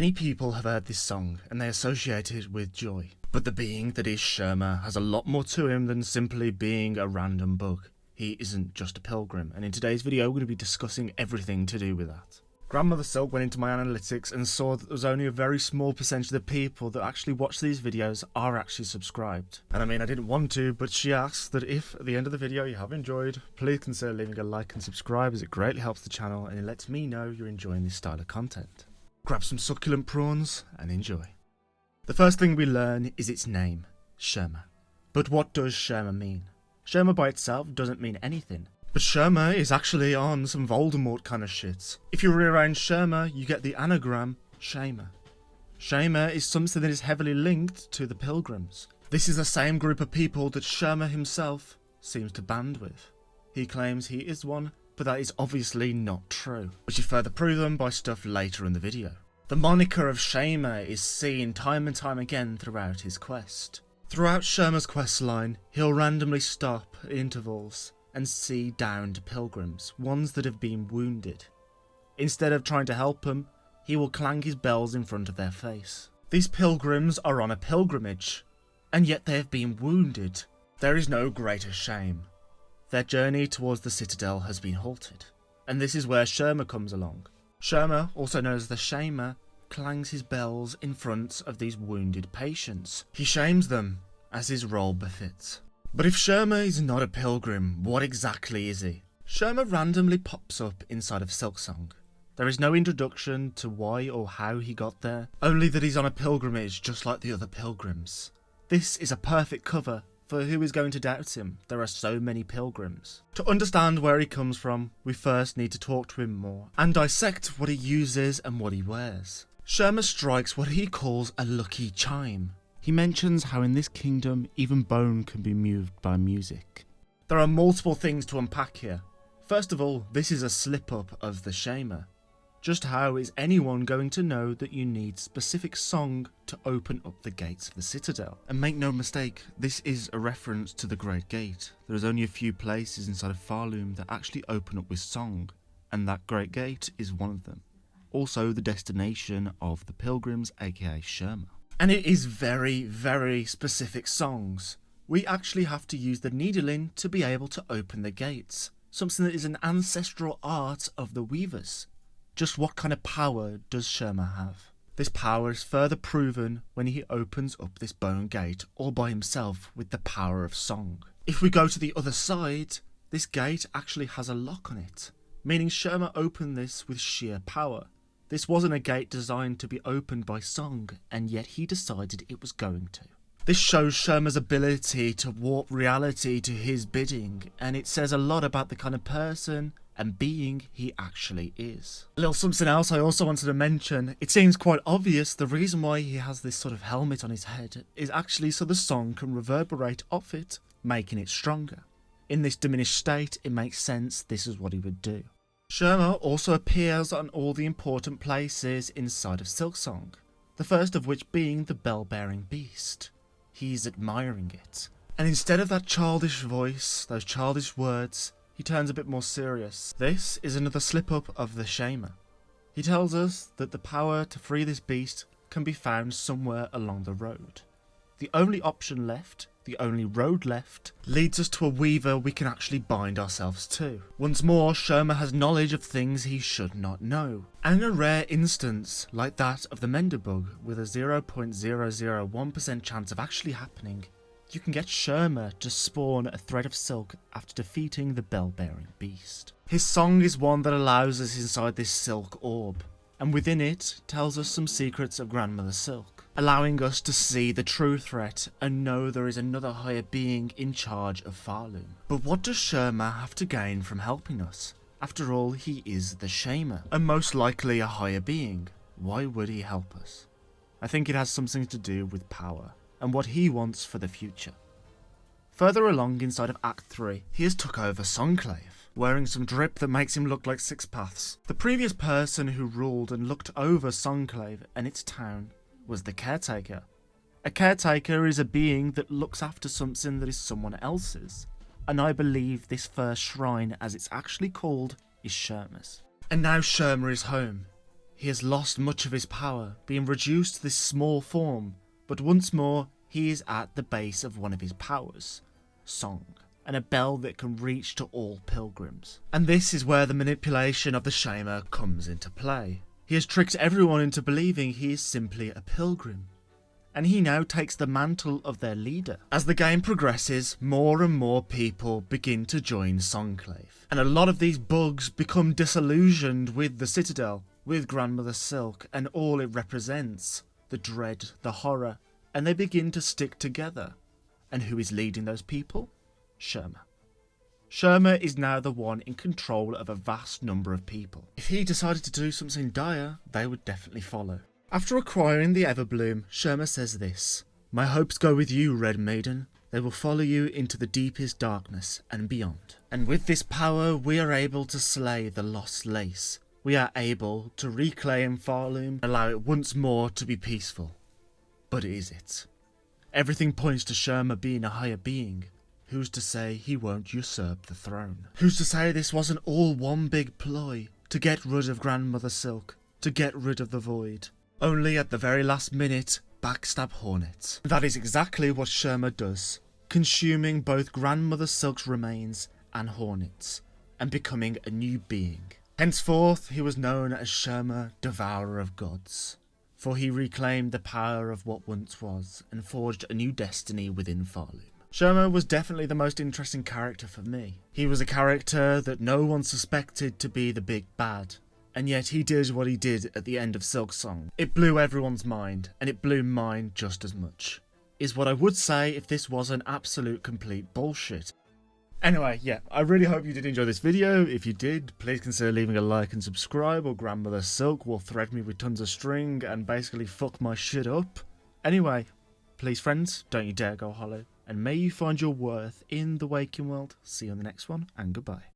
Many people have heard this song and they associate it with joy. But the being that is Shurmer has a lot more to him than simply being a random bug. He isn't just a pilgrim, and in today's video we're going to be discussing everything to do with that. Grandmother Silk went into my analytics and saw that there was only a very small percentage of the people that actually watch these videos are actually subscribed. And I mean, I didn't want to, but she asked that if at the end of the video you have enjoyed, please consider leaving a like and subscribe, as it greatly helps the channel and it lets me know you're enjoying this style of content. Grab some succulent prawns and enjoy. The first thing we learn is its name, Shurmer. But what does Shurmer mean? Shurmer by itself doesn't mean anything. But Shurmer is actually on some Voldemort kind of shit. If you rearrange Shurmer, you get the anagram Shamer. Shamer is something that is heavily linked to the pilgrims. This is the same group of people that Shurmer himself seems to band with. He claims he is one, but that is obviously not true, which is further proven by stuff later in the video. The moniker of Shamer is seen time and time again throughout his quest. Throughout Shurmer's quest line, he'll randomly stop at intervals and see downed pilgrims, ones that have been wounded. Instead of trying to help them, he will clang his bells in front of their face. These pilgrims are on a pilgrimage, and yet they have been wounded. There is no greater shame. Their journey towards the citadel has been halted, and this is where Shurmer comes along. Shurmer, also known as the Shamer, clangs his bells in front of these wounded patients. He shames them, as his role befits. But if Shurmer is not a pilgrim, what exactly is he? Shurmer randomly pops up inside of Silksong. There is no introduction to why or how he got there, only that he's on a pilgrimage just like the other pilgrims. This is a perfect cover for who is going to doubt him. There are so many pilgrims. To understand where he comes from, we first need to talk to him more, and dissect what he uses and what he wears. Shurmer strikes what he calls a lucky chime. He mentions how in this kingdom, even bone can be moved by music. There are multiple things to unpack here. First of all, this is a slip-up of the Shamer. Just how is anyone going to know that you need specific song to open up the gates of the citadel? And make no mistake, this is a reference to the Great Gate. There is only a few places inside of Farloom that actually open up with song, and that Great Gate is one of them. Also the destination of the pilgrims, aka Shurmer. And it is very, very specific songs. We actually have to use the needling to be able to open the gates. Something that is an ancestral art of the weavers. Just what kind of power does Shurmer have? This power is further proven when he opens up this bone gate all by himself with the power of song. If we go to the other side, this gate actually has a lock on it, meaning Shurmer opened this with sheer power. This wasn't a gate designed to be opened by song, and yet he decided it was going to. This shows Shurmer's ability to warp reality to his bidding, and it says a lot about the kind of person and being he actually is. A little something else I also wanted to mention. It seems quite obvious the reason why he has this sort of helmet on his head is actually so the song can reverberate off it, making it stronger. In this diminished state, it makes sense this is what he would do. Shurmer also appears on all the important places inside of Silksong, the first of which being the bell-bearing beast. He's admiring it. And instead of that childish voice, those childish words, he turns a bit more serious. This is another slip-up of the Shamer. He tells us that the power to free this beast can be found somewhere along the road. The only option left, the only road left, leads us to a weaver we can actually bind ourselves to. Once more, Shurmer has knowledge of things he should not know. And in a rare instance, like that of the Menderbug, with a 0.001% chance of actually happening, you can get Shurmer to spawn a thread of silk after defeating the bell-bearing beast. His song is one that allows us inside this silk orb, and within it tells us some secrets of Grandmother Silk, allowing us to see the true threat and know there is another higher being in charge of Farloom. But what does Shurmer have to gain from helping us? After all, he is the Shamer, and most likely a higher being. Why would he help us? I think it has something to do with power, and what he wants for the future. Further along inside of Act 3, he has took over Songclave, wearing some drip that makes him look like Six Paths. The previous person who ruled and looked over Songclave and its town was the caretaker. A caretaker is a being that looks after something that is someone else's, and I believe this first shrine, as it's actually called, is Shurmer's. And now Shurmer is home. he has lost much of his power, being reduced to this small form, but once more he is at the base of one of his powers, song, and a bell that can reach to all pilgrims. And this is where the manipulation of the Shurmer comes into play. He has tricked everyone into believing he is simply a pilgrim, and he now takes the mantle of their leader. As the game progresses, more and more people begin to join Songclave, and a lot of these bugs become disillusioned with the Citadel, with Grandmother Silk and all it represents, the dread, the horror, and they begin to stick together. And who is leading those people? Shurmer. Shurmer is now the one in control of a vast number of people. If he decided to do something dire, they would definitely follow. After acquiring the Everbloom, Shurmer says this: "My hopes go with you, Red Maiden. They will follow you into the deepest darkness and beyond. And with this power, we are able to slay the Lost Lace. We are able to reclaim Farloom and allow it once more to be peaceful. But is it? Everything points to Shurmer being a higher being. Who's to say he won't usurp the throne? Who's to say this wasn't all one big ploy to get rid of Grandmother Silk, to get rid of the Void? Only at the very last minute, backstab Hornet." That is exactly what Shurmer does, consuming both Grandmother Silk's remains and Hornet's, and becoming a new being. Henceforth, he was known as Sherma, Devourer of Gods, for he reclaimed the power of what once was, and forged a new destiny within Farloom. Shurmer was definitely the most interesting character for me. He was a character that no one suspected to be the big bad, and yet he did what he did at the end of Silksong. It blew everyone's mind, and it blew mine just as much. Is what I would say if this was an absolute complete bullshit. Anyway, yeah, I really hope you did enjoy this video. If you did, please consider leaving a like and subscribe, or Grandmother Silk will thread me with tons of string and basically fuck my shit up. Anyway, please friends, don't you dare go hollow, and may you find your worth in the waking world. See you on the next one, and goodbye.